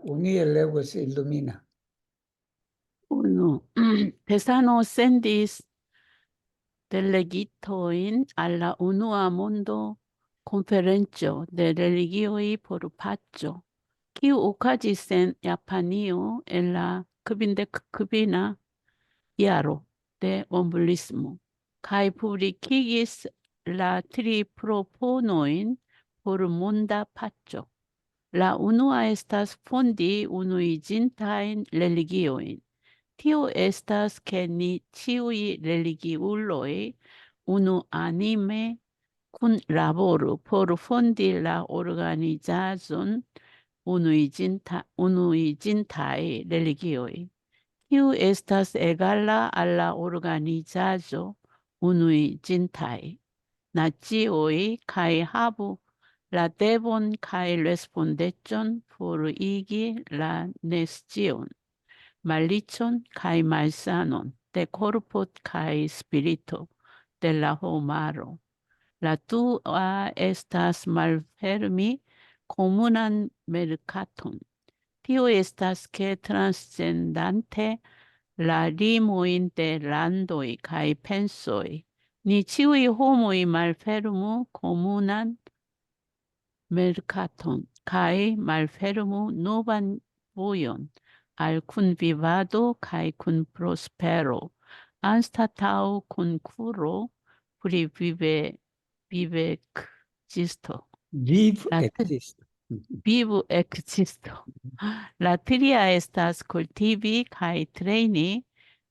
Unire Legos illumina. Uno, Pesano sendis delegitojn al la unua mondo konferenco de religioj por paco, kiu okazis en Japanio en la kvindek-kvina jaro de bonvolismo, kaj publikigis la tri proponojn por monda paco. La unua estas fondi unuiĝintajn religiojn. Tio estas ke ni ĉiuj religiuloj unuanime kunlaboru por fondi la organizaĵon unuiĝintaj religioj, kiu estas egala al la organizaĵo unuiĝintaj nacioj kaj havu la devon kaj respondecon forigi la nescion, malicon kaj malsanon de corpo kaj spirito de la homaro. La dua estas malfermi komunan merkaton. Tio estas ke transcendante la limojn de landoj kaj pensoj, ni ĉiuj homoj malfermu komunan mercaton, kai malfermu novan vojon al kunvivado kai kun prospero, anstatau konkuro pri vivekzisto. Viv La exist. vivo ekzisto. La tria estas kultivi kai treni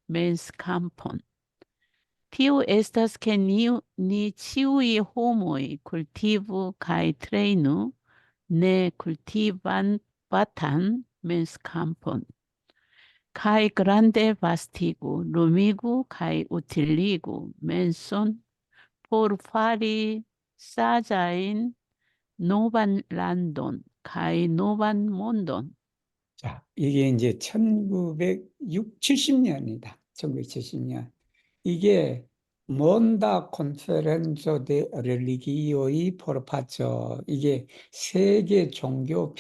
menskampon. Tio estas ke ni ĉiuj homoj kultivu kaj trejnu ne kultivatan menskampon, kaj grande vastigu, lumigu kaj utiligu menson por fari saĝajn novan landon kaj novan mondon. 자, 이게 이제 1970년이다. 1970년. 이게 몬다 콘페렌조 데 렐리기오이 포르파초. 이게 세계 종교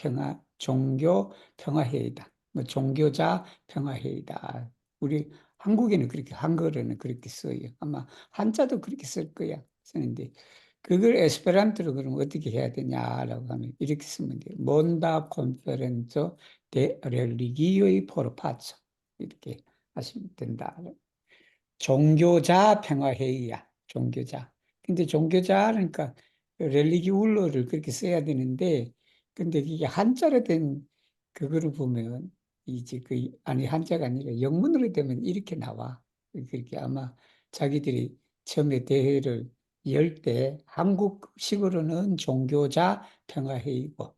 평화회의다. 뭐 종교자 평화회의다. 우리 한국에는 그렇게 한글에는 그렇게 써요. 아마 한자도 그렇게 쓸 거야. 쓰는데 그걸 에스페란토로 그러면 어떻게 해야 되냐라고 하면 이렇게 쓰면 돼요. 몬다 콘페렌조 데 렐리기오이 포르파초. 이렇게 하시면 된다. 종교자 평화회의야. 종교자. 근데 종교자 그러니까 렐리기울러를 그렇게 써야 되는데 근데 이게 한자로 된 그거를 보면 이제 아니 한자가 아니라 영문으로 되면 이렇게 나와. 그렇게 아마 자기들이 처음에 대회를 열 때 한국식으로는 종교자 평화회의고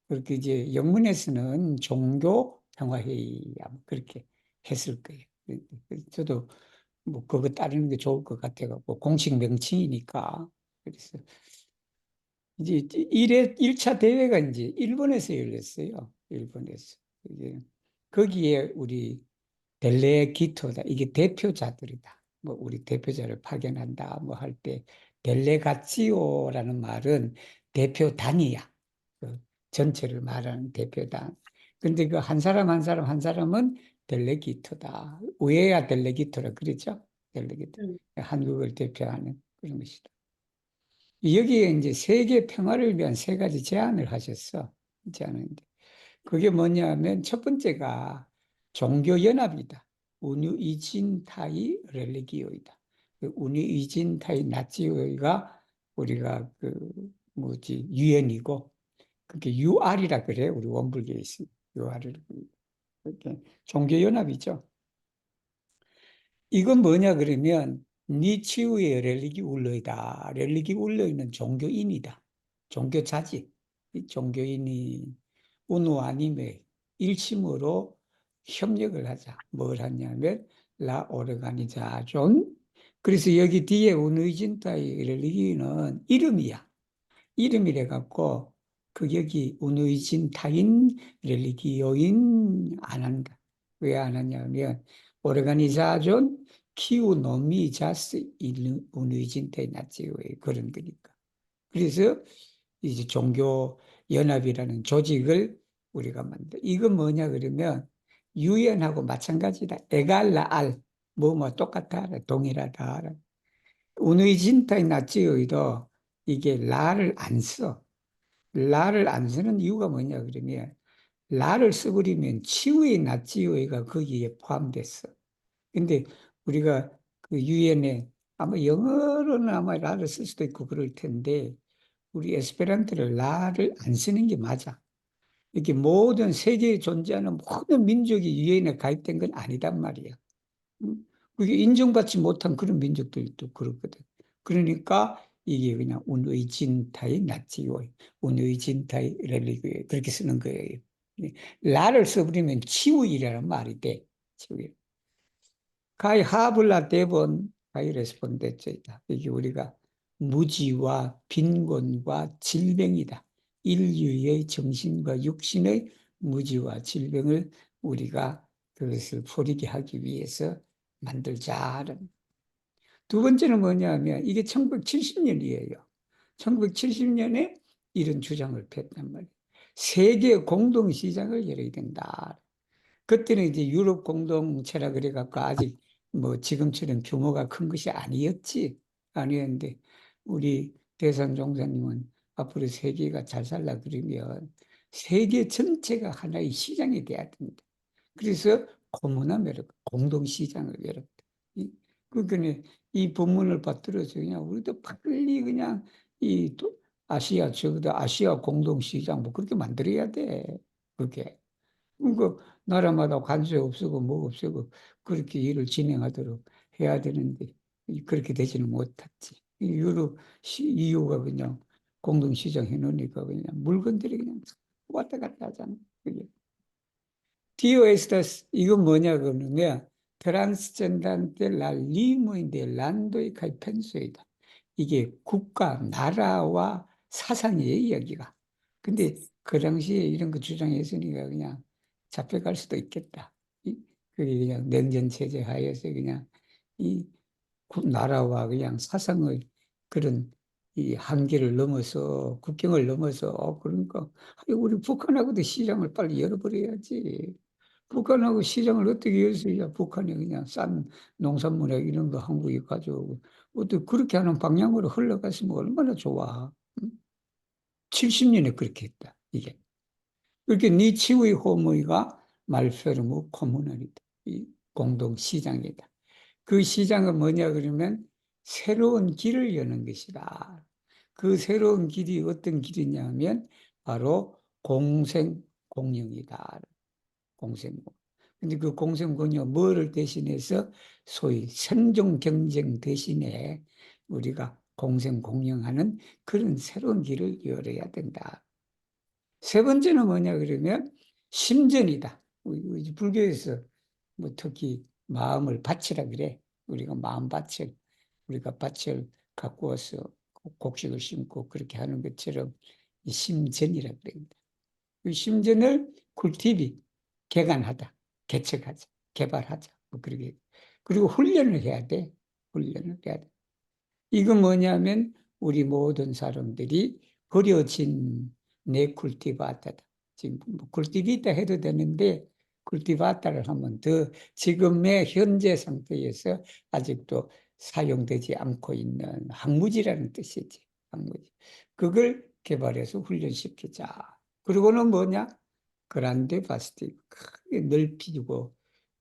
그렇게 이제 영문에서는 종교 평화회의야. 그렇게 했을 거예요. 저도 뭐 그거 따르는 게 좋을 것 같아갖고 공식 명칭이니까 그래서 이제 1차 대회가 이제 일본에서 열렸어요. 일본에서 이게 거기에 우리 델레기토다 이게 대표자들이다. 뭐 우리 대표자를 파견한다 뭐 할 때 델레가치오라는 말은 대표단이야. 그 전체를 말하는 대표단. 근데 그 한 사람 한 사람 한 사람은 델레기토다. 우에야 델레기토라 그러죠? 델레기토. 한국을 대표하는 그런 것이다. 여기에 이제 세계 평화를 위한 세 가지 제안을 하셨어. 제안인데. 그게 뭐냐면 첫 번째가 종교연합이다. 운유이진타이 렐리기오이다. 운유이진타이 나치오이가 우리가 유엔이고 그게 UR이라 그래. 우리 원불교에 있어. UR을. 이렇게 종교연합이죠. 이건 뭐냐 그러면 니치우의 렐리기 울러이다. 렐리기 울러이는 종교인이다. 종교자지. 이 종교인이 우노 아니메 일심으로 협력을 하자. 뭘 하냐면 라 오르가니자존. 그래서 여기 뒤에 우누이진타의 렐리기는 이름이야. 이름이래 갖고 그 여기 우누이진타인 렐리기요인 안 한다. 왜 안 하냐면 오르가니자존 키우노미자스 우누이진타이 나치오의 그런 거니까. 그래서 이제 종교 연합이라는 조직을 우리가 만들. 이건 뭐냐 그러면 유연하고 마찬가지다. 에갈라 알. 뭐 똑같아. 동일하다. 운의 진타의 나치어도 이게 라를 안 써. 라를 안 쓰는 이유가 뭐냐 그러면 라를 써버리면 치유의 나치어가 거기에 포함됐어. 근데 우리가 그 유엔에 아마 영어로는 아마 라를 쓸 수도 있고 그럴 텐데 우리 에스페란토를 라를 안 쓰는 게 맞아. 이렇게 모든 세계에 존재하는 모든 민족이 유엔에 가입된 건 아니단 말이야. 음? 그게 인정받지 못한 그런 민족들도 그렇거든. 그러니까 이게 그냥 운의진타의 나치요, 운의진타의 렐리기요 그렇게 쓰는 거예요. 라를 써버리면 치우이라는 말이 돼. 치우이. 가히 하블라 대본 가히 레스폰데츠이다. 이게 우리가 무지와 빈곤과 질병이다. 인류의 정신과 육신의 무지와 질병을 우리가 그것을 포리게 하기 위해서 만들자는. 두 번째는 뭐냐면 이게 1970년이에요. 1970년에 이런 주장을 폈단 말이에요. 세계 공동시장을 열어야 된다. 그때는 이제 유럽 공동체라 그래갖고 아직 뭐 지금처럼 규모가 큰 것이 아니었지. 아니었는데 우리 대선 종사님은 앞으로 세계가 잘 살라 그러면 세계 전체가 하나의 시장이 돼야 된다. 그래서 코문화 매력, 공동시장을 열었다. 그러니까 이 본문을 받들어서 그냥 우리도 빨리 그냥 이 아시아, 적어도 아시아 공동시장 뭐 그렇게 만들어야 돼. 그게. 그러니까 나라마다 관세 없애고 뭐 없애고 그렇게 일을 진행하도록 해야 되는데 그렇게 되지는 못했지. 유럽 EU가 그냥 공동시장 해놓으니까 그냥 물건들이 그냥 왔다 갔다 하잖아. 그게. 디오에스타스 이건 뭐냐 그러면 트란스젠단테 라 리무인데 란도이 카이 펜소이다. 이게 국가, 나라와 사상이에요, 여기가. 근데 그 당시에 이런 거 주장했으니까 그냥 잡혀갈 수도 있겠다. 그게 그냥 냉전 체제 하에서 그냥 이 나라와 그냥 사상의 그런 이 한계를 넘어서 국경을 넘어서 그러니까 우리 북한하고도 시장을 빨리 열어버려야지. 북한하고 시장을 어떻게 열어야 북한이 그냥 싼 농산물에 이런 거 한국에 가져오고 어떻게 그렇게 하는 방향으로 흘러갔으면 얼마나 좋아. 70년에 그렇게 했다. 이게. 그렇게 니치의 호모이가 말페르무 코무널이다. 이 공동 시장이다. 그 시장은 뭐냐 그러면 새로운 길을 여는 것이다. 그 새로운 길이 어떤 길이냐면 바로 공생공령이다. 공생공령. 근데 그 공생공령 뭐를 대신해서 소위 생존 경쟁 대신에 우리가 공생공령하는 그런 새로운 길을 열어야 된다. 세 번째는 뭐냐 그러면 심전이다. 우리 불교에서 뭐 특히 마음을 바치라 그래. 우리가 마음 밭을 우리가 밭을 갖고 와서 곡식을 심고 그렇게 하는 것처럼 이 심전이라 그럽니다. 그 심전을 쿨티비 개간하다, 개척하자, 개발하자. 뭐 그러게. 그리고 훈련을 해야 돼. 훈련을 해야 돼. 이건 뭐냐면 우리 모든 사람들이 버려진 내 쿨티바타다. 지금 뭐 쿨티비타 해도 되는데 쿨티바타를 하면 더 지금의 현재 상태에서 아직도 사용되지 않고 있는 항무지라는 뜻이지. 항무지. 그걸 개발해서 훈련시키자. 그리고는 뭐냐? 그란데 바스티 크게 넓히고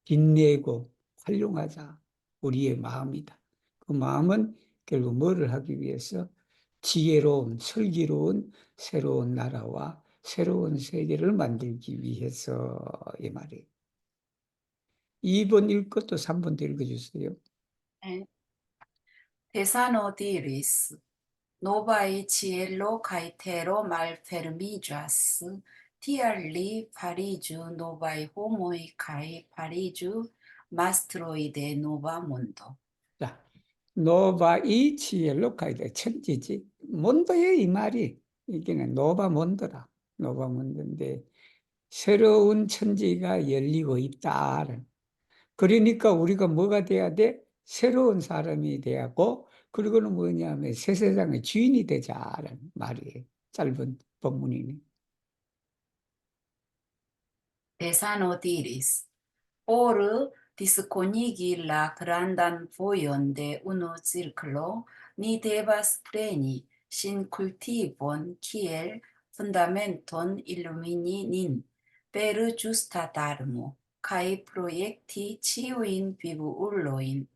빛내고 활용하자. 우리의 마음이다. 그 마음은 결국 뭐를 하기 위해서 지혜로운, 슬기로운 새로운 나라와 새로운 세계를 만들기 위해서 이 말이에요. 2번 읽고 또 3번도 읽어주세요. 네. Tesano diris, novae cielo caetero malfermigas, tial li parigiu novae homoi cae parigiu mastroide nova mundo. 자, 노바이 지엘로 가이드 천지지. 몬도예요, 이 말이. 이게는 노바 몬도다. 노바 몬도인데 새로운 천지가 열리고 있다. 그러니까 우리가 뭐가 돼야 돼? 새로운 사람이 돼야고, 그리고는 뭐냐면 새 세상의 주인이 되자라는 말이에요. 짧은 본문이네. Tesano diris, por disconigi la grandan vojon de unu circlo, ni devas preni sin cultivon kiel fundamenton illumini nin per justa darmo, kai proiecti ciuin vivuuloin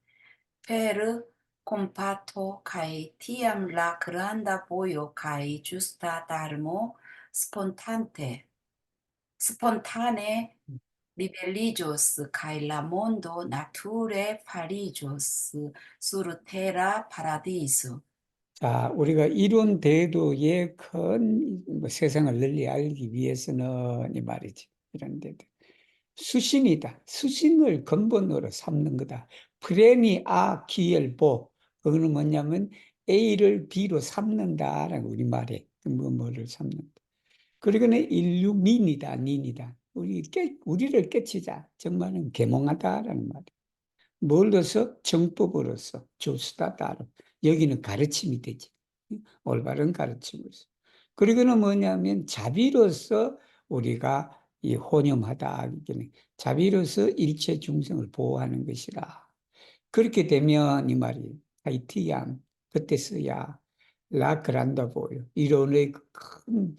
per compato kai tiam la granda vojo kai justa darmo spontane libelligios kai la mondo nature farigios sur terra paradiso. 자, 우리가 이론 대도의 큰뭐 세상을 널리 알기 위해서는 이 말이지. 이런 데도. 수신이다. 수신을 근본으로 삼는 거다. 프레니 아 기엘보. 그거는 뭐냐면 A를 B로 삼는다라는 우리말에 뭐를 삼는다. 그리고는 인류민이다, 닌이다. 우리를 깨치자. 정말은 계몽하다라는 말이야. 뭘로서? 정법으로서 조수다 따로. 여기는 가르침이 되지. 올바른 가르침으로서. 그리고는 뭐냐면 자비로서 우리가 이 혼용하다. 자비로서 일체 중생을 보호하는 것이라. 그렇게 되면 이 말이 하이티양 그때 써야 라 그란다 보여. 이론의 큰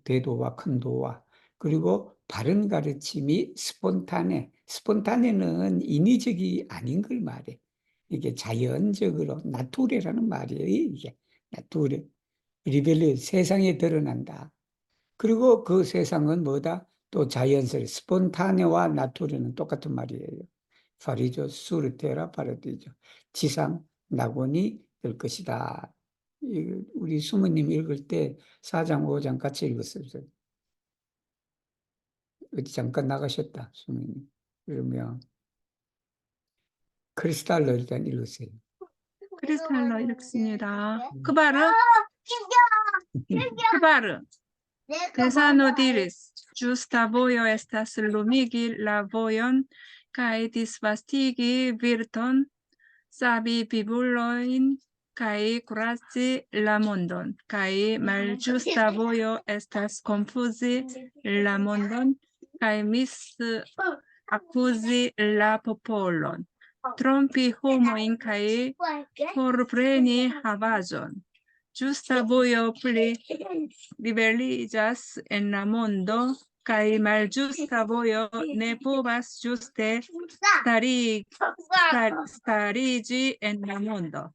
대도와 큰 도와 그리고 바른 가르침이 스폰타네는 인위적이 아닌 걸 말해. 이게 자연적으로 나투레라는 말이에요. 이게 나투레 리벨리 세상에 드러난다. 그리고 그 세상은 뭐다? 또 자연스레 스폰타네와 나투레는 똑같은 말이에요. 파리조 수르테라 파라디죠. 지상 낙원이 될 것이다. 우리 수모님 읽을 때 4장 5장 같이 읽었어요. 어디 잠깐 나가셨다, 수모님. 그러면 크리스탈로 일단 읽으세요. 크리스탈로 읽습니다. 크바르, 크바르. Tesano diris, justa vojo estas lumigi la vojon kaj disvastigi virton, savi vivuloin kaj kuraci la mondon, kaj malĝusta vojo estas konfuzi la mondon kaj akuzi la popolon, trompi homojn kaj forpreni havaĵon. Justa vojo pli liberigas en la mondo, kaj malĝusta vojo ne povas ĝuste stariĝi en la mondo.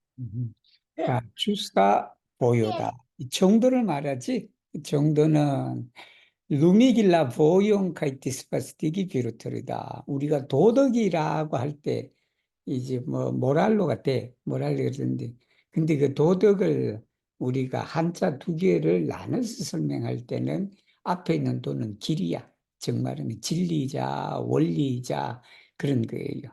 자, 주스타 보요다. 이 정도를 말하지. 이 정도는 루미길라 보용 카이티스파스티기 비루터리다. 우리가 도덕이라고 할 때 이제 뭐 모랄로가 돼. 모랄로 그러는데 근데 그 도덕을 우리가 한자 두 개를 나눠서 설명할 때는 앞에 있는 도는 길이야. 정말은 진리자, 원리자 그런 거예요.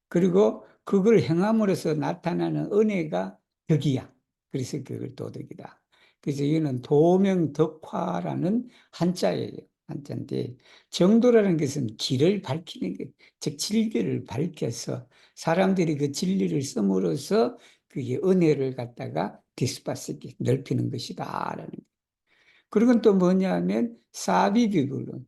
그리고 그걸 행함으로써 나타나는 은혜가 덕이야. 그래서 그걸 도덕이다. 그래서 이거는 도명덕화라는 한자예요. 한자인데 정도라는 것은 길을 밝히는 것, 즉 진리를 밝혀서 사람들이 그 진리를 씀으로써 그게 은혜를 갖다가 디스파스기 넓히는 것이다라는. 그리고 또 뭐냐면 사비비불론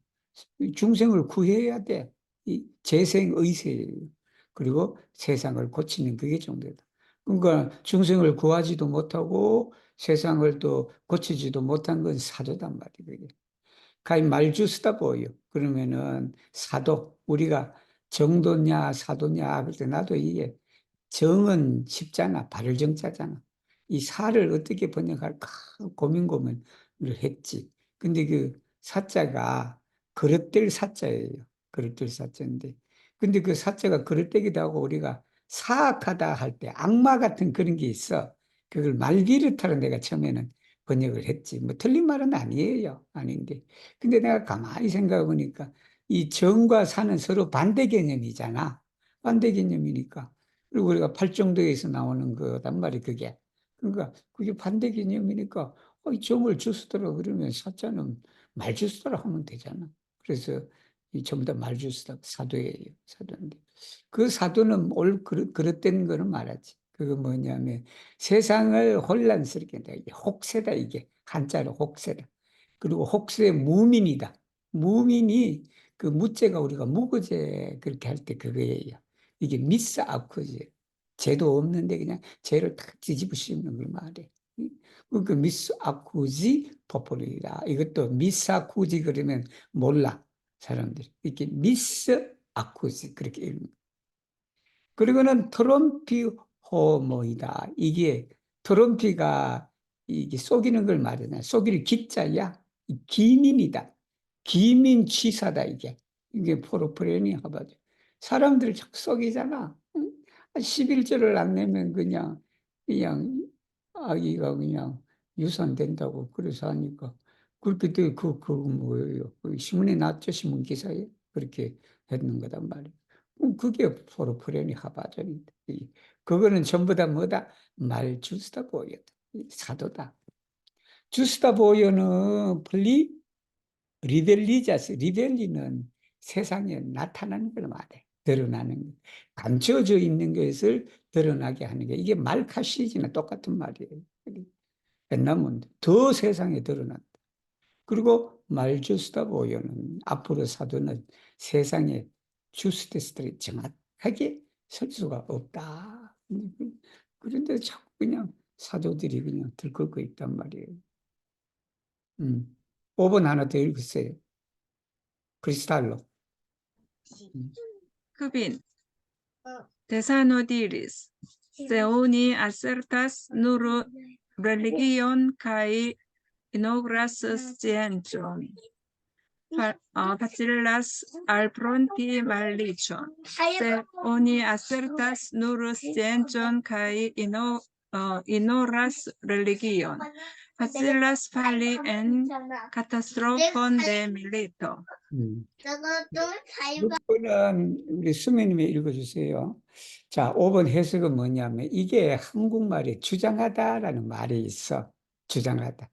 중생을 구해야 돼. 이 재생의세예요. 그리고 세상을 고치는 그게 정도다. 그러니까 중생을 구하지도 못하고 세상을 또 고치지도 못한 건 사도단 말이에요. 가히 말주스다 보여. 그러면은 사도 우리가 정도냐 사도냐 그럴 때 나도 이게 정은 쉽잖아. 발을 정자잖아. 이 사를 어떻게 번역할까 고민을 했지. 근데 그 사자가 그릇될 사자예요. 그릇될 사자인데. 근데 그 사자가 그릇되기도 하고 우리가 사악하다 할 때 악마 같은 그런 게 있어. 그걸 말비릇하러 내가 처음에는 번역을 했지. 뭐 틀린 말은 아니에요. 아닌데. 근데 내가 가만히 생각해 보니까 이 정과 사는 서로 반대 개념이잖아. 반대 개념이니까. 그리고 우리가 팔정도에서 나오는 거단 말이 그게. 그러니까 그게 반대 개념이니까 이 정을 주스더라 그러면 사자는 말주스더라 하면 되잖아. 그래서 이 전부 다 말주스다 사도예요. 사도인데 그 사도는 그릇된 거는 말하지. 그거 뭐냐면 세상을 혼란스럽게 한다. 이게 혹세다 이게 한자로 혹세다. 그리고 혹세 무민이다. 무민이 그 무죄가 우리가 무고죄 그렇게 할 때 그거예요. 이게 미스 아쿠지. 죄도 없는데 그냥 죄를 탁 뒤집어 씌우는 걸 말해. 그 미스 아쿠지 포폴이다. 이것도 미스 아쿠지 그러면 몰라 사람들이. 이렇게 미스 아쿠지 그렇게 읽는. 그리고는 트럼피 호모이다. 이게 트럼피가 이게 속이는 걸 말하잖아. 속일 기자야. 기민이다. 기민 취사다 이게. 이게 포르프레니 하바죠. 사람들을 자꾸 속이잖아. 응? 11조를 안 내면 그냥 아기가 그냥 유산된다고 그래서 하니까 그렇게 뭐예요? 그 신문에 났죠. 신문 기사에 그렇게 했는 거단 말이에요. 그게 포르프레니 하바존이다. 그거는 전부 다 뭐다? 말주스다 보여다. 사도다. 주스다 보여는 리벨리자스. 리벨리는 세상에 나타나는 걸 말해. 드러나는 거. 감춰져 있는 것을 드러나게 하는 게 이게 말카시지나 똑같은 말이에요. 왜냐면 더 세상에 드러난다. 그리고 말주스다 보여는 앞으로 사도는 세상에 주스테스들이 정확하게 설 수가 없다. 그런데 자꾸 그냥 사도들이 그냥 들끓고 있단 말이에요. 5번 하나 더 읽으세요. 크리스탈로. 흡인 데사노디리스 세오니 아세르타스 누르 religion kai inogras scientium facillas al pronti malicion se oni acertas nur scientium kai ignoras religion facillas falli en catastrofon de milito. 음. 6번은 우리 수매님이 읽어주세요. 자, 5번 해석은 뭐냐면 이게 한국말에 주장하다라는 말이 있어. 주장하다.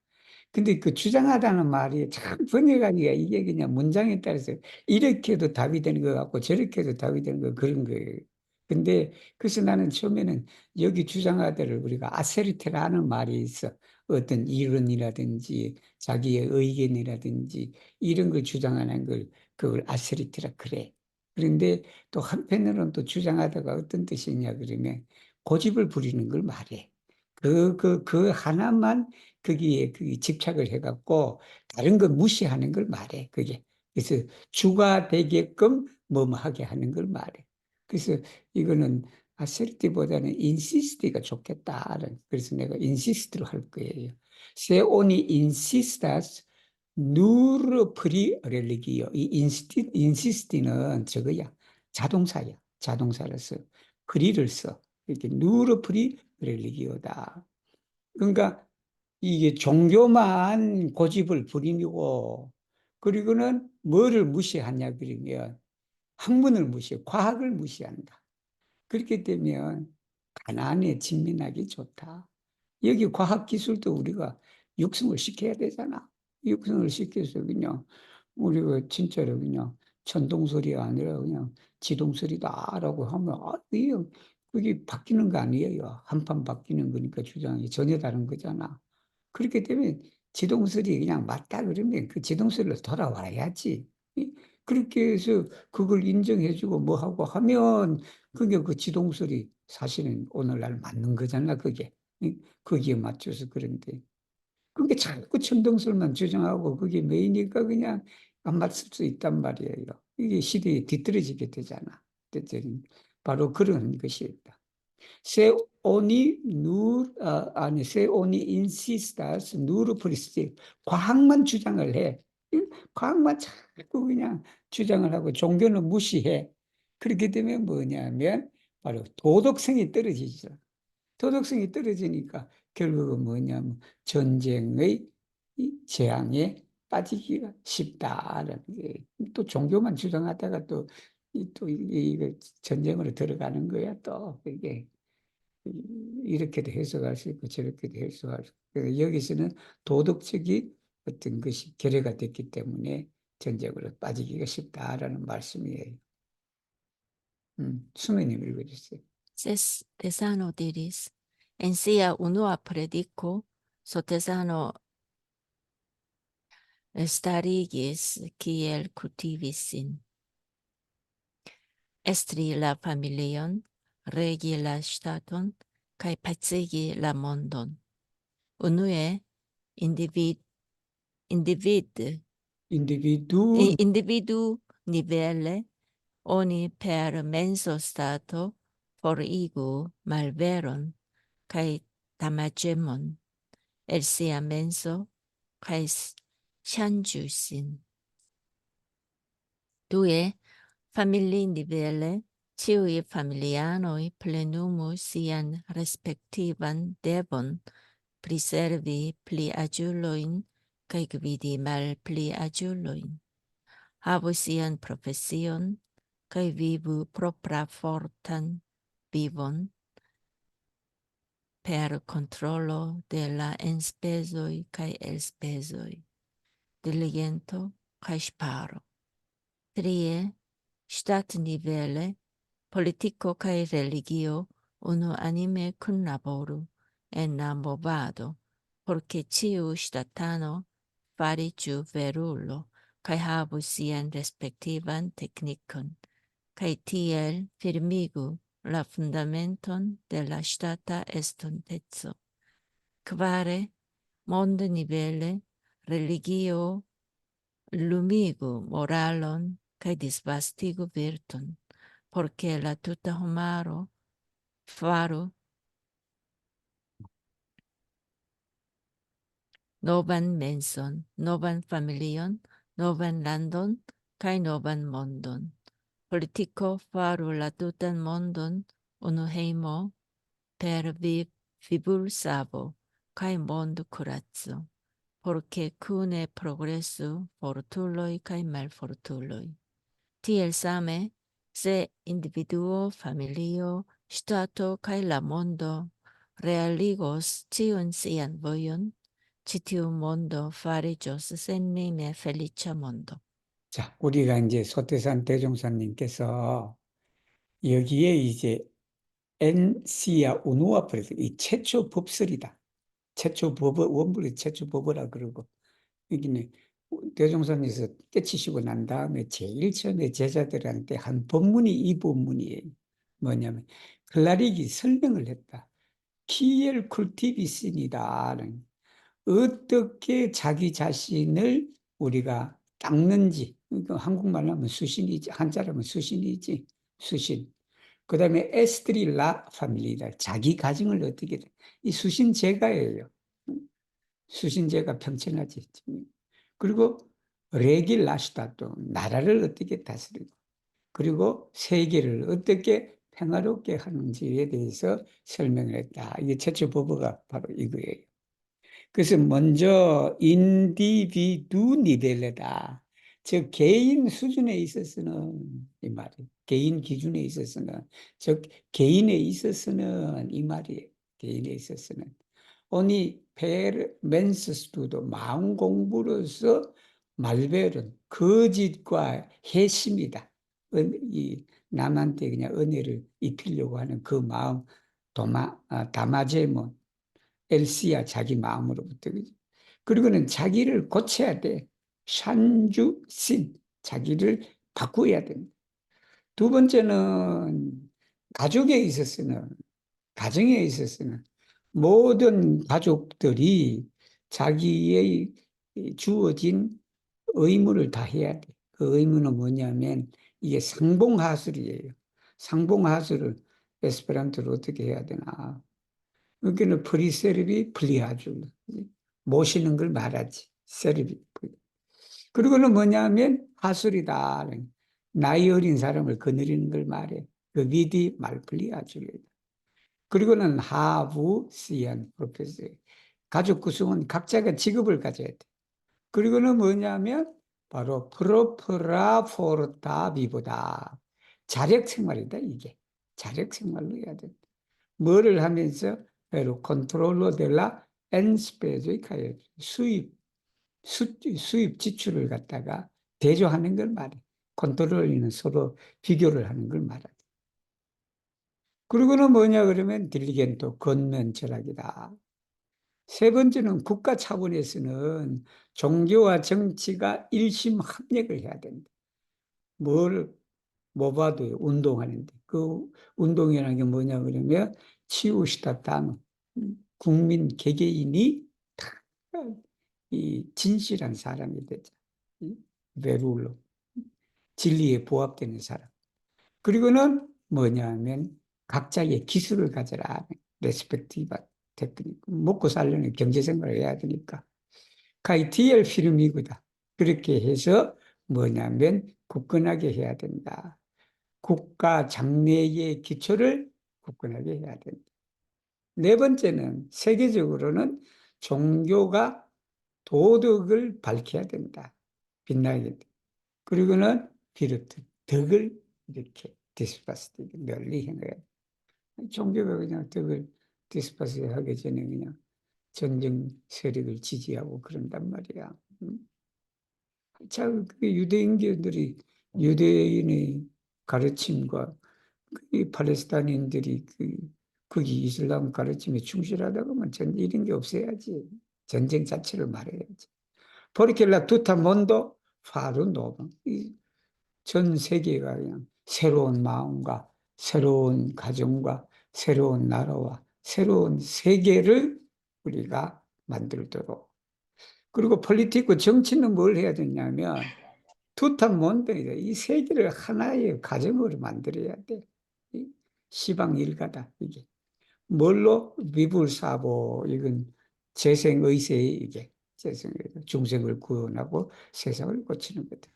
근데 그 주장하다는 말이 참 번역하기가 이게 그냥 문장에 따라서 이렇게 해도 답이 되는 것 같고 저렇게 해도 답이 되는 거 그런 거예요. 근데 그래서 나는 처음에는 여기 주장하다를 우리가 아세르테라는 말이 있어. 어떤 이론이라든지 자기의 의견이라든지 이런 걸 주장하는 걸 그걸 아세르테라 그래. 그런데 또 한편으로는 또 주장하다가 어떤 뜻이냐 그러면 고집을 부리는 걸 말해. 그 하나만 거기에 그 집착을 해갖고 다른 거 무시하는 걸 말해. 그게. 그래서 주가 되게끔 뭐뭐 하게 하는 걸 말해. 그래서 이거는 assertive보다는 insist가 좋겠다. 그래서 내가 insist로 할 거예요. Se oni insistas nur pri religio. 이 insist는 저거야. 자동사야. 자동사를 써. pri를 써. 이렇게 nur pri religio다. 그러니까 이게 종교만 고집을 부리고 그리고는 뭐를 무시하냐 그러면 학문을 무시해 과학을 무시한다. 그렇게 되면 가난에 직면하기 좋다. 여기 과학기술도 우리가 육성을 시켜야 되잖아. 육성을 시켜서 그냥 우리가 진짜로 그냥 천동설이 아니라 그냥 지동설이다라고 하면 그게 바뀌는 거 아니에요. 한판 바뀌는 거니까 주장이 전혀 다른 거잖아. 그렇게 되면 지동설이 그냥 맞다 그러면 그 지동설로 돌아와야지. 그렇게 해서 그걸 인정해주고 뭐 하고 하면 그게 그 지동설이 사실은 오늘날 맞는 거잖아, 그게. 거기에 맞춰서 그런데. 그게 자꾸 천동설만 주장하고 그게 메이니까 그냥 안 맞을 수 있단 말이에요. 이게 시대에 뒤떨어지게 되잖아. 바로 그런 것이었다. Se oni se oni insistas nur pristis. 과학만 주장을 해. 과학만 자꾸 그냥 주장을 하고 종교는 무시해. 그렇게 되면 뭐냐면 바로 도덕성이 떨어지죠. 도덕성이 떨어지니까 결국은 뭐냐면 전쟁의 재앙에 빠지기가 쉽다라는 게 또 종교만 주장하다가 이 전쟁으로 들어가는 거야 또 이게 이렇게도 해석할 수 있고 저렇게도 해석할 수 있고 여기서는 도덕적인 어떤 것이 결여가 됐기 때문에 전쟁으로 빠지기가 쉽다라는 말씀이에요. 수매님 읽어주세요. Ses tesano diris, en sia unua predico, so tesano starigis kiel cultivis estri la familion, regi la ŝtaton kaj pacigi la mondon. Unue individu individu nivele oni per menso stato forigu malveron kaj damaĝemon el sia menso kaj ŝanĝu sin. Due, familinivele, ĉiuj familianoj plenumu sian respektivan devon priservi pliaĝulojn kaj gvidi malpliaĝulojn. Havu sian profesion kaj vivu propra fortan vivon per kontrolo de la enspezoj kaj elspezoj, diligento kaj ŝparo. Trie, ŝtatnivele, politiko kaj religio unuanime kunlaboru en la movado, por ke ĉiu ŝtatano fariĝu verulo kaj havu sian respektivan teknikon, kaj tiel firmigu la fundamenton de la ŝtata estonteco. Kvare, mondnivele, religio lumigu moralon kaj disvastigu virton, por ke la tuta homaro faru novan menson, novan familion, novan landon kaj novan mondon. Politiko faru la tutan mondon unu hejmo per vivulsavo kaj mondkuraco, por ke kune progresu fortuloj kaj malfortuloj. Tiel same, se individuo, familio, ŝtato kaj la mondo realigos ĉiun sian vojon, ĉi tiu mondo fariĝos senlime feliĉa mondo. 자, 우리가 이제 소태산 대종사님께서 여기에 이제 NC야 우누와 프레스 이 최초 법설이다. 최초 법을 원불이 최초 법이라 그러고 여기는 대종사님께서 깨치시고 난 다음에 제일 처음에 제자들한테 한 법문이 이 법문이에요. 뭐냐면 클라릭이 설명을 했다. 키엘 쿨티비신이다는 어떻게 자기 자신을 우리가 닦는지, 그러니까 한국말로 하면 수신이지, 한자로 하면 수신이지, 수신. 그 다음에 에스트릴라 파밀리다. 자기 가정을 어떻게, 이 수신제가예요. 수신제가 평천하지. 그리고 레길라시다또, 나라를 어떻게 다스리고, 그리고 세계를 어떻게 평화롭게 하는지에 대해서 설명을 했다. 이게 최초 법어가 바로 이거예요. 그래서 먼저 인디비두 니벨레다. 즉 개인 수준에 있어서는 이 말이 개인 기준에 있어서는 즉 개인에 있어서는 이 말이 개인에 있어서는 오니 페르 멘스스투도 마음 공부로서 말베른 거짓과 해심이다. 이 남한테 그냥 은혜를 입히려고 하는 그 마음 다마제몬 엘시야 자기 마음으로부터. 그리고는 자기를 고쳐야 돼. 샨주신 자기를 바꾸어야 된다. 두 번째는 가정에 있어서는 모든 가족들이 자기의 주어진 의무를 다 해야 돼. 그 의무는 뭐냐면 이게 상봉하술이에요. 상봉하술을 에스페란토로 어떻게 해야 되나. 여기는 프리세르비 플리아줄 모시는 걸 말하지. 세르비. 그리고는 뭐냐면 하술이다. 나이 어린 사람을 거느리는 걸 말해. 그 비디 말플리아줄이다. 그리고는 하부 시안 프로페서. 가족 구성은 각자가 직업을 가져야 돼. 그리고는 뭐냐면 바로 프로프라 포르타 비보다. 자력 생활이다 이게. 자력 생활로 해야 돼. 뭐를 하면서 pero controllo della enspesa 수입 지출을 갖다가 대조하는 걸 말해. 컨트롤리는 서로 비교를 하는 걸 말하지. 그리고는 뭐냐 그러면 딜리겐토 건면 철학이다. 세 번째는 국가 차원에서는 종교와 정치가 일심 합력을 해야 된다. 뭐 봐도 운동하는데 그 운동이라는 게 뭐냐 그러면 치우시다 단 국민 개개인이 다 이 진실한 사람이 되자. 외룰로 진리에 부합되는 사람. 그리고는 뭐냐면 각자의 기술을 가져라. 레스펙티브 테크닉. 먹고 살려는 경제생활을 해야 되니까. 가이 DL 필름이구다. 그렇게 해서 뭐냐면 굳건하게 해야 된다. 국가 장래의 기초를 굳건하게 해야 된다. 네 번째는 세계적으로는 종교가 도덕을 밝혀야 된다. 빛나게 된다. 그리고는 비르트, 덕을 이렇게 디스파스 널리 해놔야 돼. 종교가 그냥 덕을 디스파스 하기 전에 그냥 전쟁 세력을 지지하고 그런단 말이야. 자, 그 유대인들이 유대인의 가르침과 그 팔레스타인들이 거기 이슬람 가르침에 충실하다고 하면 이런 게 없어야지. 전쟁 자체를 말해야지. 포르켈라 투타몬도 파르 노바. 전 세계가 그냥 새로운 마음과 새로운 가정과 새로운 나라와 새로운 세계를 우리가 만들도록. 그리고 폴리티크 정치는 뭘 해야 되냐면 투타몬드이다. 이 세계를 하나의 가정으로 만들어야 돼. 시방 일가다 이게. 뭘로 비불사보 이건 재생의세 이게 중생을 구원하고 세상을 고치는 거다.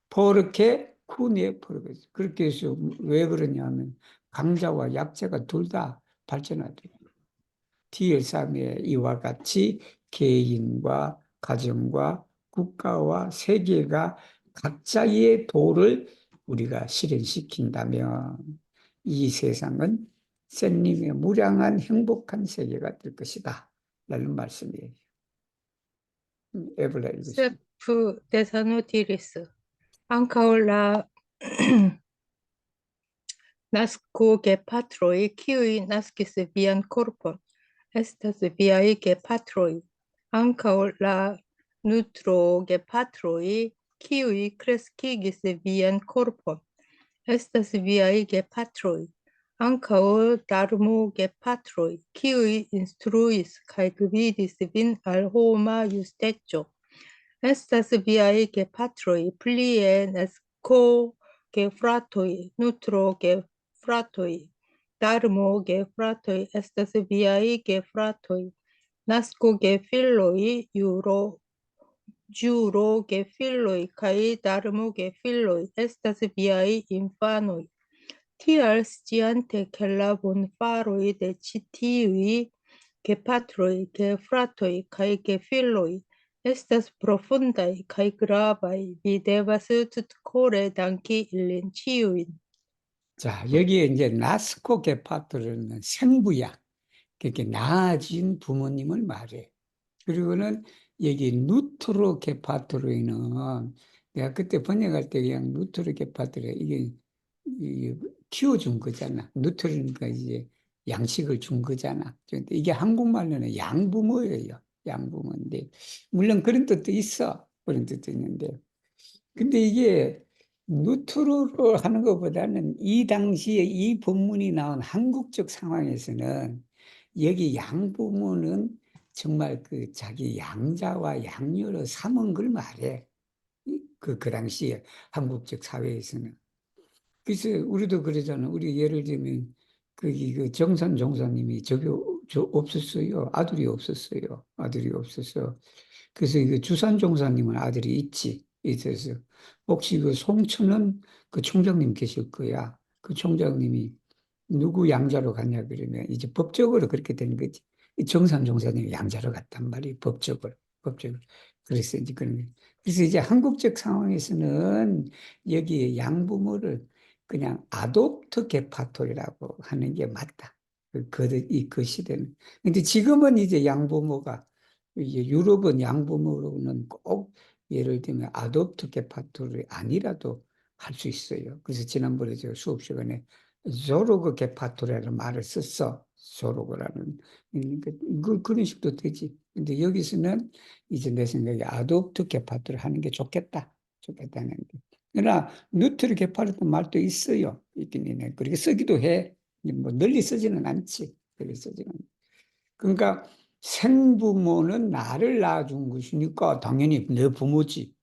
포르케 쿠니에 포르케 그렇게 해서 왜 그러냐면 강자와 약자가 둘 다 발전하대. TL3의 이와 같이 개인과 가정과 국가와 세계가 각자의 도를 우리가 실현시킨다면 이 세상은 샌님의 무량한 행복한 세계가 될 것이다. 라는 말씀이에요. 에블라 읽으시죠. Sep Thessalonitis, ankaŭ la nasko gepatroj, kiuj naskis vian korpon, estas viaj gepatroj. Ankaŭ la nutro gepatroj, kiuj kreskigis vian korpon, estas viaj gepatroj. Ankaŭ darmo gepatroj, kiuj instruis kaj gvidis vin al homa justeco, estas viaj gepatroj. Plie nasko gefratoj, nutro gefratoj, darmo gefratoj, estas viaj gefratoj. Nasko gefiloj, ĵuro gefiloj kaj darmo gefiloj, estas viaj infanoj. Tial sciante ke la bonfaroj de ĉi tiuj gepatroj, gefratoj kaj gefiloj estas profundaj kaj gravaj, vi devas tutkore danki ilin ĉiujn. 자, 여기에 이제 나스코 게파트르는 생부야. 그렇게 나아진 부모님을 말해. 그리고는 여기 누트로 게파트로이는 내가 그때 번역할 때 그냥 누트로 게파트로 이게 키워준 거잖아. 누트로니까 이제 양식을 준 거잖아. 근데 이게 한국말로는 양부모예요. 양부모인데 물론 그런 뜻도 있어. 그런 뜻도 있는데 근데 이게 누트로로 하는 것보다는 이 당시에 이 본문이 나온 한국적 상황에서는 여기 양부모는 정말 그 자기 양자와 양녀로 삼은 걸 말해. 그 당시에 한국적 사회에서는. 그래서 우리도 그러잖아. 우리 예를 들면 그 정선 종사님이 없었어요. 아들이 없었어요. 아들이 없어서. 그래서 주산 종사님은 아들이 있어서 혹시 그 송천은 그 총장님 계실 거야. 그 총장님이 누구 양자로 갔냐 그러면 이제 법적으로 그렇게 된 거지. 정산 종사님이 양자로 갔단 말이에요. 법적으로. 그래서 이제 그래서 이제 한국적 상황에서는 여기에 양부모를 그냥 아도프트 게파토리라고 하는 게 맞다. 그 시대는. 근데 지금은 이제 양부모가 이제 유럽은 양부모로는 꼭 예를 들면 아도프트 게파토리 아니라도 할 수 있어요. 그래서 지난번에 저 수업 시간에 조르그 게파토리라는 말을 썼어. 소로그라는 그런 식도 되지. 근데 여기서는 이제 내 생각에 아도프트 게파트를 하는 게 좋겠다는 게. 그러나 뉴트리 게파르트 말도 있어요. 있긴 있네. 그렇게 쓰기도 해. 뭐 널리 쓰지는 않지. 널리 쓰지는. 그러니까 생부모는 나를 낳아준 것이니까 당연히 내 부모지.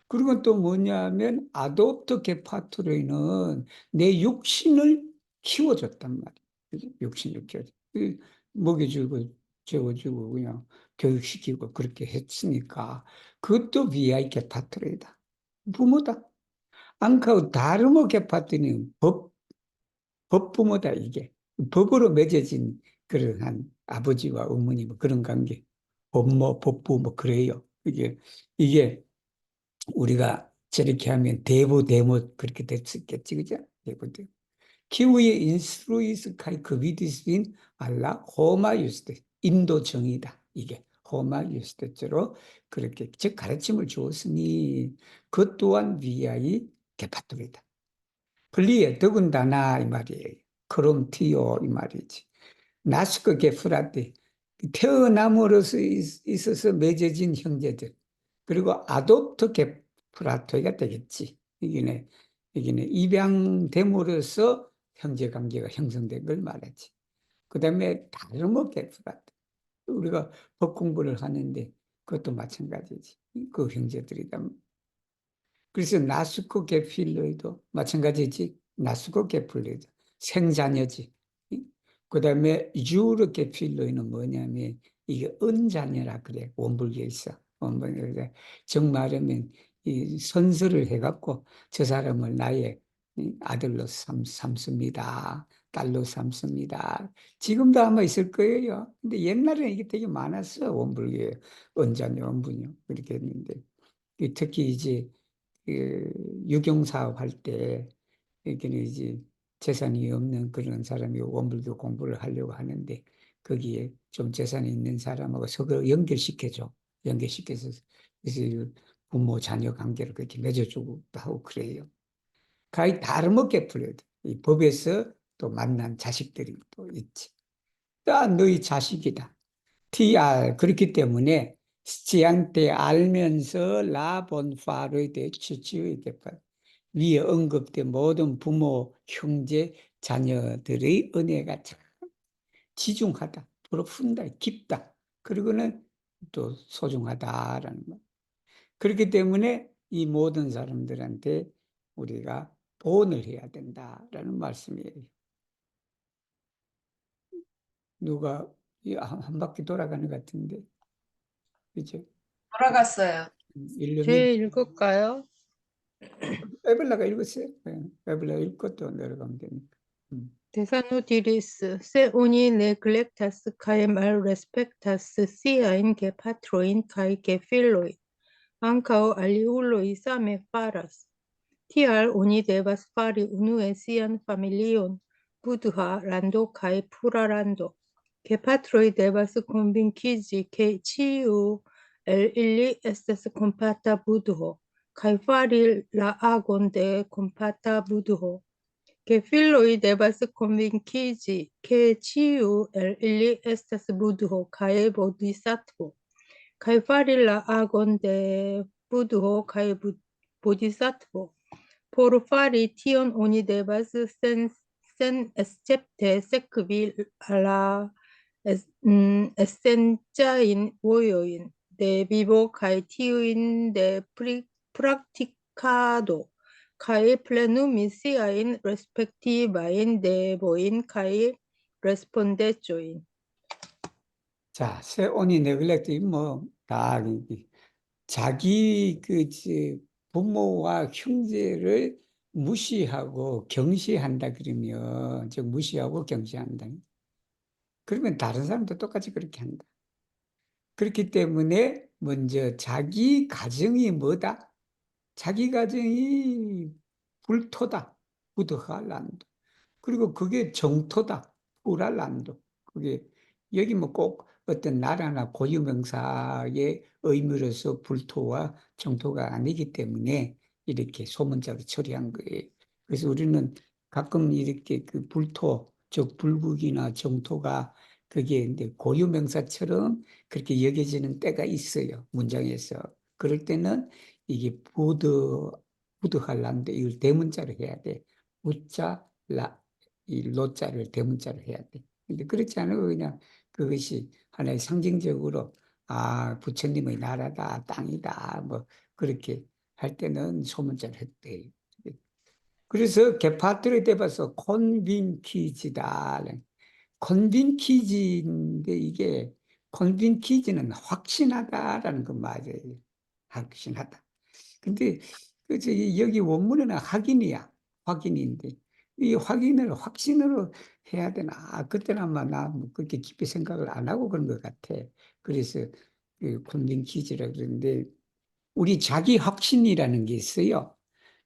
그리고 또 뭐냐면 아도프트 게파트로이는 내 육신을 키워줬단 말이야. 그지? 육신을 키워줘. 먹여주고 재워주고 그냥 교육시키고 그렇게 했으니까 그것도 VI 게파트로이다. 부모다. 안카우 다르모 게파트는 법부모다 이게. 법으로 맺어진 그러한 아버지와 어머니 뭐 그런 관계. 법모, 법부 뭐 그래요. 이게 우리가 저렇게 하면 대부 대모 그렇게 됐겠지 그죠? 대부 대모. 키우의 인스루이스 카이 그비디스인 알라 호마 유스테 인도 정의다 이게 호마 유스테처로 그렇게 즉 가르침을 주었으니 그 또한 위아이 게파토리다. 플리에 더군다나 이 말이에요. 크롬 티오 이 말이지. 나스크 게프라티 태어남으로서 있어서 맺어진 형제들 그리고 아도프트 게프라토가 되겠지. 이게 입양됨으로써 형제 관계가 형성된 걸 말하지. 그 다음에 다르모 게프라토 우리가 법 공부를 하는데 그것도 마찬가지지. 그 형제들이다. 그래서 나스코 게필로이도 마찬가지지. 나스코 게필로이도 생자녀지. 그 다음에 유르 게필로이는 뭐냐면 이게 은자녀라 그래. 원불교에 있어. 원불교에 정말하면 이 선서를 해갖고 저 사람을 나의 아들로 삼습니다. 딸로 삼습니다. 지금도 아마 있을 거예요. 근데 옛날에는 이게 되게 많았어. 원불교에 은자녀, 원불교 그렇게 했는데 특히 이제 그 유경사업 할 때 여기는 이제 재산이 없는 그런 사람이 원불교 공부를 하려고 하는데 거기에 좀 재산이 있는 사람하고 서로 연결시켜줘. 연결시켜서 그래서 부모 자녀 관계를 그렇게 맺어주고 하고 그래요. 거의 다름없게 풀려요. 이 법에서 또 만난 자식들이 또 있지. 다 너희 자식이다. TR 그렇기 때문에 스치앙때 알면서 라본파르에 대해 치치의 개판 위에 언급된 모든 부모, 형제, 자녀들의 은혜가 참 지중하다, 프로푼다, 깊다. 그리고는 또 소중하다라는 것. 그렇기 때문에 이 모든 사람들한테 우리가 보온을 해야 된다라는 말씀이에요. 누가 한 바퀴 돌아가는 것 같은데, 그죠? 돌아갔어요. 일념이 제 읽을까요? 에벨라가 읽었어요. 에벨라 읽고 또 내려가면 되니까. Desanudiris, se uni neglectas cae mal respectas siain ge patroin cae ge filoi, ancao aliuloi same faras. Tial uni devas fari unue sian familion, budha lando cae pura lando. Ge patroi devas convincigi che ciu el illi estes compata budho, cae fari la agon de compata budho. Che filoi devas convincigi che ciu el illi estas budho cae bodhisattvo, cae fari la agon de budho cae bodhisattvo. Por fari tion oni devas sen escepte sekvi la essencain vojoin de vivo cae tiuin de practicado, cae plenumi siain respectivain devoin cae respondecioin. 자, 세온이 네글렉트 뭐다 자기 부모와 형제를 무시하고 경시한다 그러면 즉 무시하고 경시한다. 그러면 다른 사람도 똑같이 그렇게 한다. 그렇기 때문에 먼저 자기 가정이 뭐다? 자기 가정이 불토다. 부드할란도. 그리고 그게 정토다. 우랄란도. 그게 여기 뭐 꼭 어떤 나라나 고유명사의 의미로서 불토와 정토가 아니기 때문에 이렇게 소문자로 처리한 거예요. 그래서 우리는 가끔 이렇게 그 불토 즉 불국이나 정토가 그게 이제 고유명사처럼 그렇게 여겨지는 때가 있어요. 문장에서. 그럴 때는 이게 부드할란데 이걸 대문자로 해야 돼. 우자, 이 로자를 대문자로 해야 돼. 근데 그렇지 않으면 그냥 그것이 하나의 상징적으로 부처님의 나라다, 땅이다, 뭐 그렇게 할 때는 소문자로 했대. 그래서 게파트를 대봐서 콘빈키지다. 콘빈키지인데 이게 콘빈키지는 확신하다라는 거 맞아요. 확신하다. 근데 여기 원문에는 확인이야. 확인인데 이 확인을 확신으로 해야 되나? 그때는 아마 나뭐 그렇게 깊이 생각을 안 하고 그런 것 같아. 그래서 그 콘빈키지라 그러는데 우리 자기 확신이라는 게 있어요.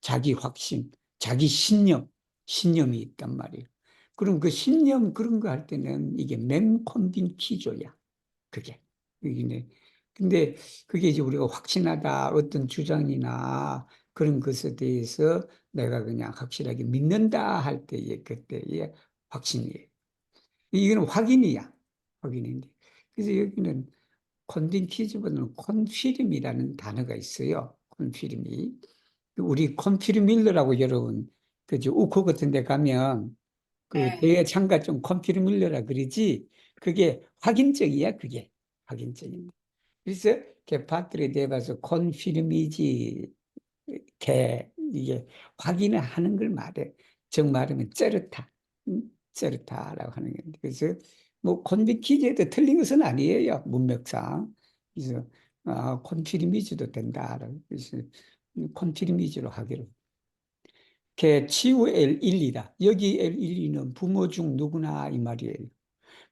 자기 확신, 자기 신념이 있단 말이에요. 그럼 그 신념 그런 거 할 때는 이게 mem컨빈키조야. 그게. 이게 근데 그게 이제 우리가 확신하다 어떤 주장이나 그런 것에 대해서 내가 그냥 확실하게 믿는다 할 때에 그때의 확신이에요. 이거는 확인이야. 확인인데. 그래서 여기는 컨빈키즈보다는 컨피름이라는 단어가 있어요. 컨피름이. 우리 컨피르밀러라고 여러분, 그죠? 우코 같은 데 가면 그 네. 대회 참가 좀 컨피르밀러라 그러지. 그게 확인적이야, 그게. 확인적인. 그래서 게파트에 대해서 컨피르미지 이게 확인을 하는 걸 말해. 즉 말하면 쩌르타. 쩌르타라고 하는 건데. 그래서 뭐 컨비키즈에도 틀린 것은 아니에요. 문맥상. 그래서 컨피르미즈도 된다. 그래서 컨피르미즈로 하기로. 개 치우 L1이다. 여기 L1은 부모 중 누구나 이 말이에요.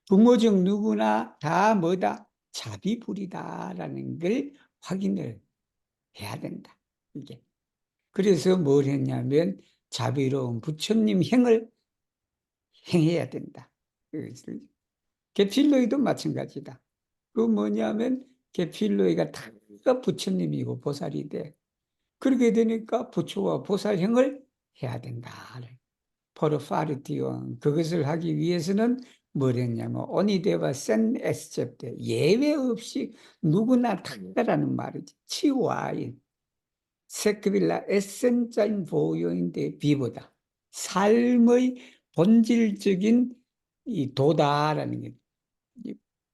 부모 중 누구나 다 뭐다? 자비불이다라는 걸 확인을 해야 된다. 이게. 그래서 뭘 했냐면 자비로운 부처님 행을 행해야 된다. 게필로이도 마찬가지다. 그 뭐냐면 게필로이가 다 부처님이고 보살이 돼. 그렇게 되니까 부처와 보살행을 해야 된다. 포르파르티온 그것을 하기 위해서는 뭘 했냐면 오니데와 센 에스cepte 예외 없이 누구나 다라는 말이지. 치와인 세크빌라 에센자인 보요인데 비보다 삶의 본질적인 이 도다라는 게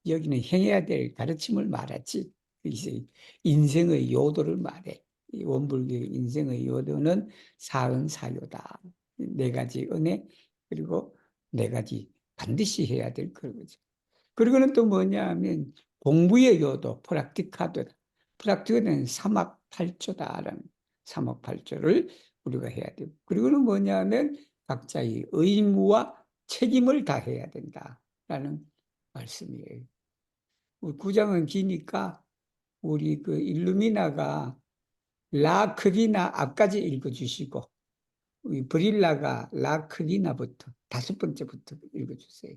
여기는 행해야 될 가르침을 말하지. 이제 인생의 요도를 말해. 이 원불교의 인생의 요도는 사은사요다. 네 가지 은혜 그리고 네 가지 반드시 해야 될 거죠. 그리고는 또 뭐냐 하면 공부의 요도, 프락티카도다. 프락티카는 사막팔조다라는 사막팔조를 우리가 해야 되고 그리고는 뭐냐 하면 각자의 의무와 책임을 다해야 된다라는 말씀이에요. 구장은 기니까 우리 그 일루미나가 라크리나 앞까지 읽어주시고 우리 브릴라가 라크리나부터 5번째부터 읽어주세요.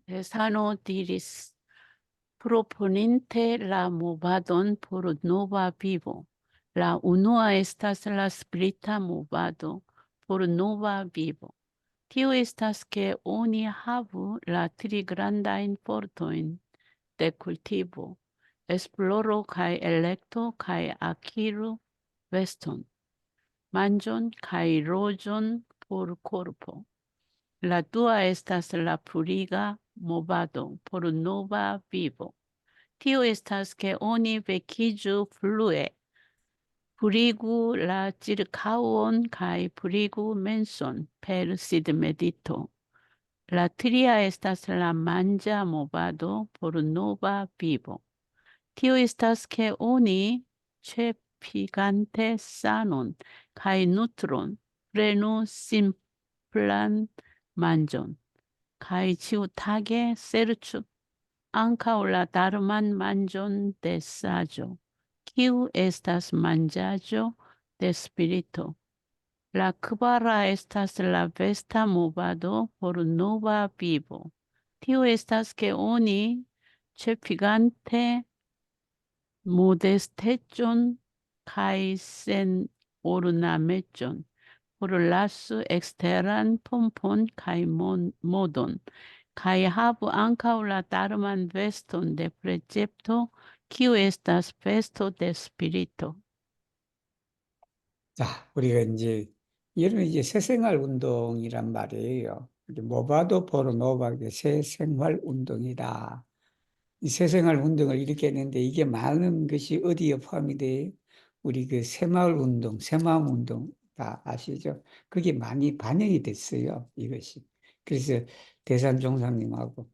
Sano diris proponente la movadon por nova vivo. La unua estas la spirita movado por nova vivo. Tio estas que oni havu la tri grandajn fortojn de cultivo, esploro kaj elekto kaj akiru veston, manĝon kaj loĝon por korpo. La dua estas la puriga movado por nova vivo. Tio estas que oni vekiĝu flue, purigu la ĉirkaŭon kaj purigu menson per sidmedito. La tria estas la manĝa movado por nova vivo. Tio estas que oni ĉepigante sanon kaj nutron prenu simplan manĝon kaj ĉiutage serĉu ankaŭ la dharman manĝon de saĝo, kiu estas manĝaĵo de spirito. La kvara estas la vesta movado por nova vivo. Tio estas que oni ĉepigante modesteĝon kaj sen ornameĝon por las exteran pompon kai modon, kai habu ankaŭ la darman veston de precepto, kiu estas festo de spirito. 자, 우리가 이제 이런 이제 새생활 운동이란 말이에요. 이제 모바도 포르노바의 새생활 운동이다. 이 새생활 운동을 이렇게 했는데 이게 많은 것이 어디에 포함이 돼? 우리 그 새마을 운동, 새마음 운동 다 아시죠? 그게 많이 반영이 됐어요. 이것이. 그래서 대산종사님하고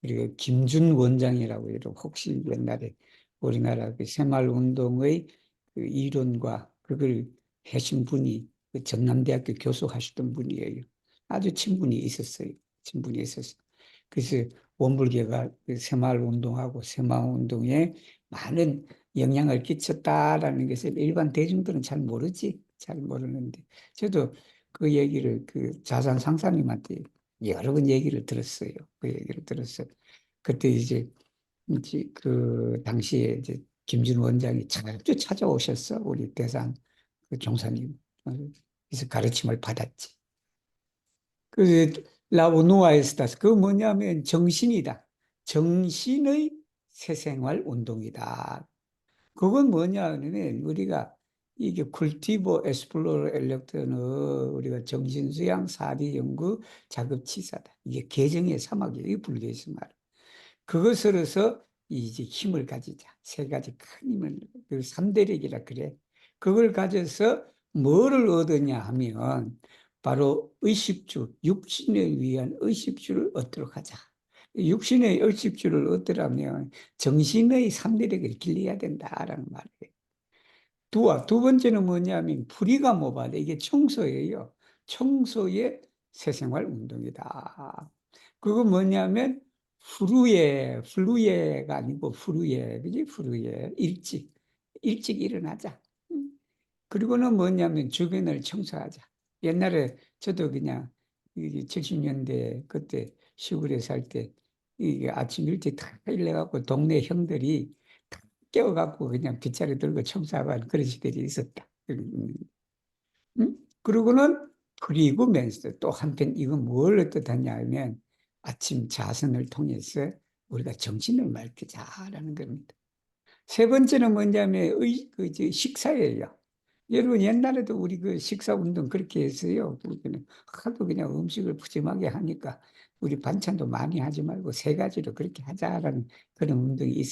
그리고 김준 원장이라고 이러 혹시 옛날에 우리나라 그 새마을 운동의 그 이론과 그걸 하신 분이 그 전남대학교 교수 하시던 분이에요. 아주 친분이 있었어요. 친분이 있었어요. 그래서 원불교가 그 새마을 운동하고 새마을 운동에 많은 영향을 끼쳤다라는 것을 일반 대중들은 잘 모르지. 잘 모르는데 저도 그 얘기를 그 자산 상사님한테 여러 번 얘기를 들었어요. 그 얘기를 들었어요. 그때 이제 그 당시에 이제 김준 원장이 자주 찾아오셨어. 우리 대산 그 종사님. 그래서 가르침을 받았지. 그 라오누아에스타스 그 뭐냐면 정신이다. 정신의 새생활 운동이다. 그건 뭐냐 하면 우리가 이게 쿨티보 에스플로러 엘렉트는 우리가 정신수양 사디 연구 자급치사다. 이게 개정의 사막이에요. 이 불교에서 말. 그것으로서 이제 힘을 가지자. 세 가지 큰 힘을, 그 삼대력이라 그래. 그걸 가져서 뭐를 얻느냐 하면 바로 의식주, 육신에 위한 의식주를 얻도록 하자. 육신의 의식주를 얻으려면 정신의 삼대력을 길러야 된다라는 말이에요. 두 번째는 뭐냐면 불이가 뭐바다 이게 청소예요. 청소의 새생활 운동이다. 그거 뭐냐면 후루예가 아니고 후루예, 그지? 후루예. 일찍 일어나자. 그리고는 뭐냐면 주변을 청소하자. 옛날에 저도 그냥 70년대 그때 시골에 살 때 이게 아침 일찍 다 일어나갖고 동네 형들이 다 깨워갖고 그냥 빗자루 들고 청소하고 그런 시절이 있었다. 그리고면서 또 한편 이건 뭘 뜻하냐 하면 아침 자선을 통해서 우리가 정신을 맑히자라는 겁니다. 세 번째는 뭐냐면 식사예요. 여러분 옛날에도 우리 그 식사 운동 그렇게 했어요. 그러니까 하도 그냥 음식을 푸짐하게 하니까 우리 반찬도 많이 하지 말고 세 가지로 그렇게 하자라는 그런 운동이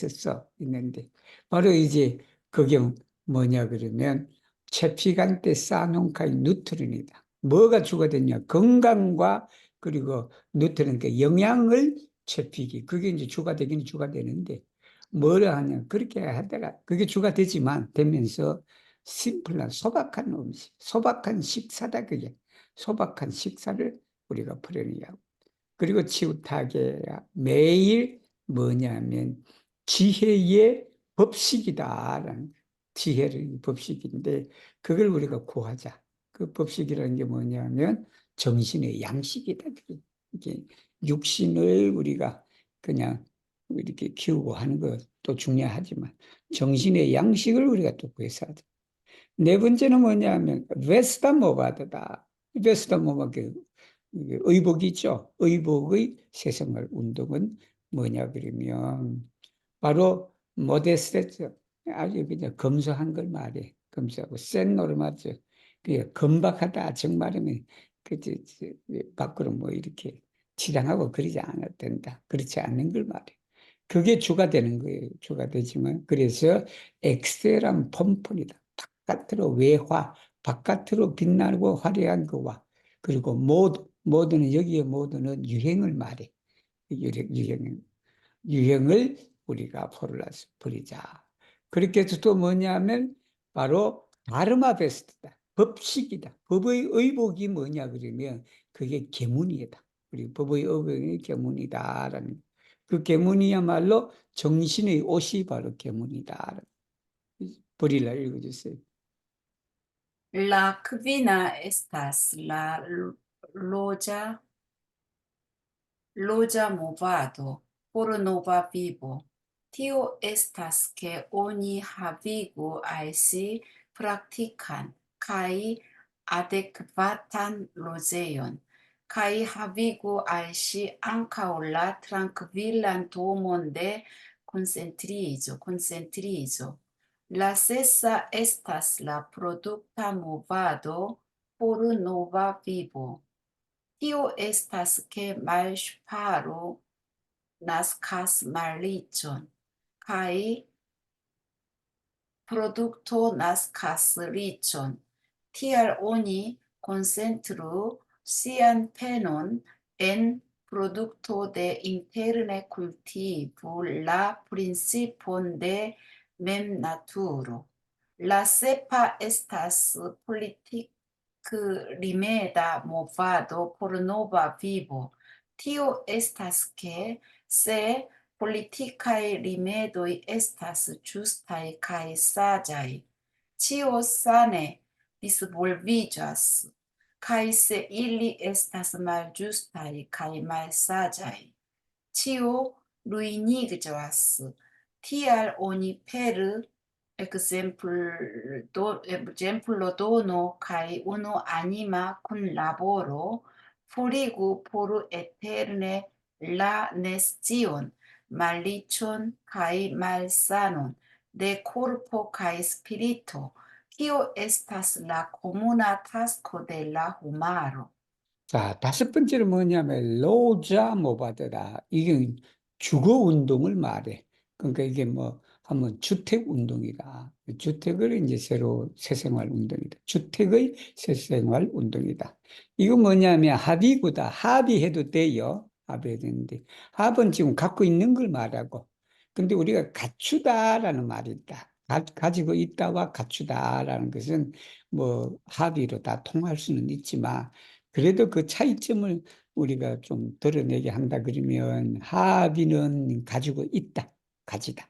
있는데 바로 이제 그게 뭐냐 그러면 채피간때 사농카이 누트린이다. 뭐가 주가 되냐? 건강과 그리고 누트린 그 영양을 채피기 그게 이제 주가 되긴 주가 되는데 뭐라 하냐? 그렇게 하다가 그게 주가 되면서 심플한 소박한 음식, 소박한 식사다 그게. 소박한 식사를 우리가 풀어내야 그리고 치우타게 매일 뭐냐면 지혜의 법칙이다라는 지혜의 법칙인데 그걸 우리가 구하자. 그 법칙이라는 게 뭐냐면 정신의 양식이다. 이게 육신을 우리가 그냥 이렇게 키우고 하는 것도 중요하지만 정신의 양식을 우리가 또 구해서 하자. 네 번째는 뭐냐면 웨스다 모바드다. 웨스다 모바드 의복이 있죠. 의복의 새생활 운동은 뭐냐 그러면 바로 모데스테죠. 아주 그냥 검소한 걸 말해. 검소하고 센 노르마죠. 그 건박하다 정말이면 그 밖으로 뭐 이렇게 치장하고 그러지 않아도 된다. 그렇지 않는 걸 말해. 그게 주가 되는 거예요. 주가 되지만 그래서 엑셀한 폼폰이다. 바깥으로 외화, 바깥으로 빛나고 화려한 거와 그리고 모드는 여기에 모드는 유행을 말해. 유행을 우리가 포를라서 버리자. 그렇게 해서 또 뭐냐면 바로 다르마 베스트다. 법식이다. 법의 의복이 뭐냐 그러면 그게 계문이다. 우리 법의 의복이 계문이다라는 그 계문이야말로 정신의 옷이 바로 계문이다. 버리라 읽어주세요. La kvina estas la loĝa movado por nova vivo. Tio estas ke oni havigu al si praktikan kaj adequatan logeon, kai habigu alsi ancaula tranquillan domon de concentrizo. La sesa estas la producta movado por nova vivo. Tio estas ke malŝparo naskas malriĉon, kaj produkto naskas riĉon. Tial oni koncentru sian penon en produkto de interne kultivu la principon de memnaturo. La sepa estas rimeda movado por nova vivo. Tio estas ke se politicae rimedoi estas justai cae sagiai, cio sane disvolvigas, cae se ili estas maljustai cae malsagiai, cio ruinigas. Tial oni per exemplo dono cae uno anima cun laboro forigu por eterne la nescion, malriĉon kaj malsanon de korpo kaj spirito, kio estas la komuna tasko de la homaro. 자, 다섯 번째는 뭐냐면 로자 모바드다. 이게 주거 운동을 말해. 그러니까 이게 뭐 하면 주택 운동이다. 주택을 이제 새로 새생활 운동이다. 주택의 새생활 운동이다. 이거 뭐냐면 합의구다. 합의해도 돼요. 합의해도 되는데 합은 지금 갖고 있는 걸 말하고, 근데 우리가 갖추다라는 말이 있다. 가지고 있다와 갖추다라는 것은 뭐 합의로 다 통할 수는 있지만, 그래도 그 차이점을 우리가 좀 드러내게 한다 그러면 합의는 가지고 있다, 가지다.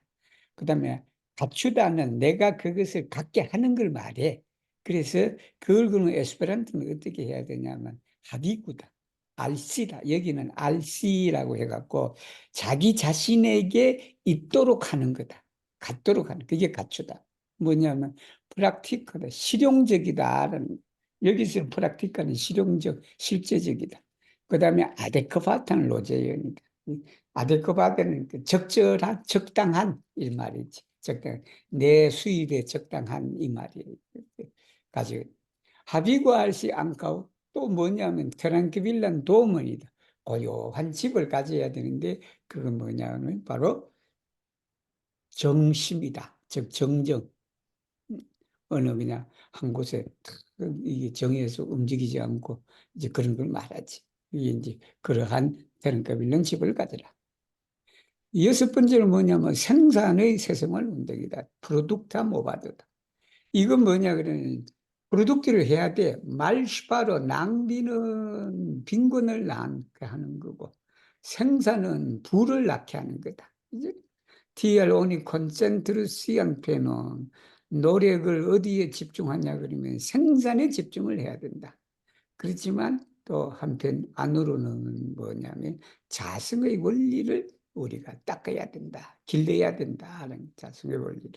그다음에 갖추다는 내가 그것을 갖게 하는 걸 말해. 그래서 그걸 그러면 에스페란토는 어떻게 해야 되냐면 합의구다, 알씨다. 여기는 알씨라고 해갖고 자기 자신에게 있도록 하는 거다, 갖도록 하는, 그게 갖추다. 뭐냐면 프락티커다, 실용적이다라는. 여기서 프락티카는 실용적, 실제적이다. 그 다음에 아데크바탄 로제연이다. 아데크바탄은 적절한, 적당한 이 말이지. 적당, 내 수입에 적당한 이 말이에요. 가지고 하비고 알시 안카우, 또 뭐냐면 트랑키빌란 도문이다. 고요한 집을 가져야 되는데 그건 뭐냐면 바로 정심이다. 즉 정정. 어느 그냥 한 곳에 이게 정해서 움직이지 않고 이제 그런 걸 말하지. 이게 이제 그러한 대른값 있는 집을 가져라. 여섯 번째는 뭐냐면 생산의 새생활 운동이다. 프로덕타 모바드다. 이건 뭐냐 그러면 프로덕트를 해야 돼. 말시바로 낭비는 빈곤을 낳게 하는 거고 생산은 부를 낳게 하는 거다. 이제 TR 콘센트루시안 페는 노력을 어디에 집중하냐 그러면 생산에 집중을 해야 된다. 그렇지만 또 한편 안으로는 뭐냐면 자성의 원리를 우리가 닦아야 된다, 길러야 된다는 자성의 원리를.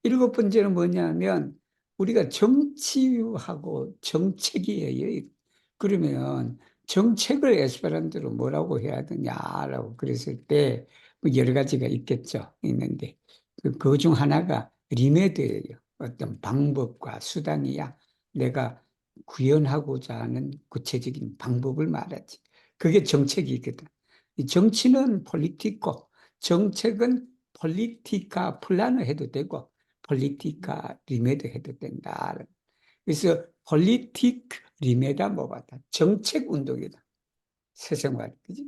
일곱 번째는 뭐냐면 우리가 정치하고 정책이에요. 그러면 정책을 에스페란토로 뭐라고 해야 되냐라고 그랬을 때 뭐 여러 가지가 있겠죠. 있는데 그 중 하나가 리메드예요. 어떤 방법과 수단이야. 내가 구현하고자 하는 구체적인 방법을 말하지. 그게 정책이거든. 이 정치는 폴리티코, 정책은 폴리티카 플라너 해도 되고 폴리티카 리메드 해도 된다. 그래서 폴리틱 리메다 뭐다? 정책 운동이다. 새생활, 그지?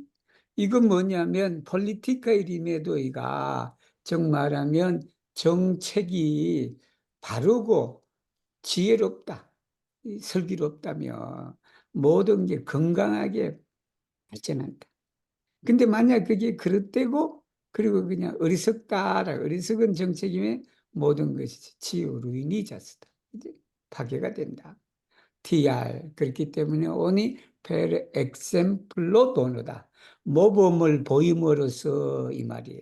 이건 뭐냐면 폴리티카의 리메도이가 정말하면 정책이 바르고 지혜롭다, 슬기롭다면 모든 게 건강하게 발전한다. 근데 만약 그게 그릇되고 그리고 그냥 어리석다라, 어리석은 정책이면 모든 것이 치유 루이니자스다, 이제 파괴가 된다. TR. 그렇기 때문에 오니 per exemplo 도노다. 모범을 보임으로써 이 말이에요.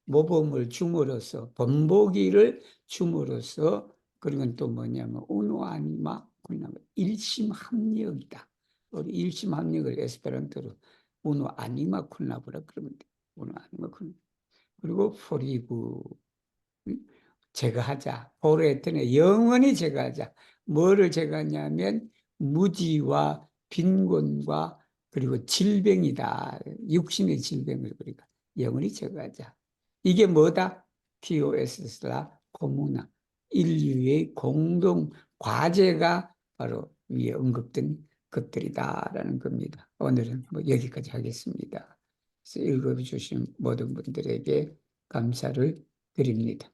모범을 줌으로써, 본보기를 줌으로써, 그리고 또 뭐냐면 uno anima 쿤나무 일심합력이다. 우리 일심합력을 에스페란토로 우노 아니마 쿤나브라 그러면 돼. 우노 아니마 쿤. 그리고 포리구 제거하자. 포르에테네 영원히 제거하자. 뭐를 제거하냐면 무지와 빈곤과 그리고 질병이다. 육신의 질병을 우리가 영원히 제거하자. 이게 뭐다? TOS라 코무나 인류의 공동 과제가 바로 위에 언급된 것들이다라는 겁니다. 오늘은 뭐 여기까지 하겠습니다. 그래서 읽어주신 모든 분들에게 감사를 드립니다.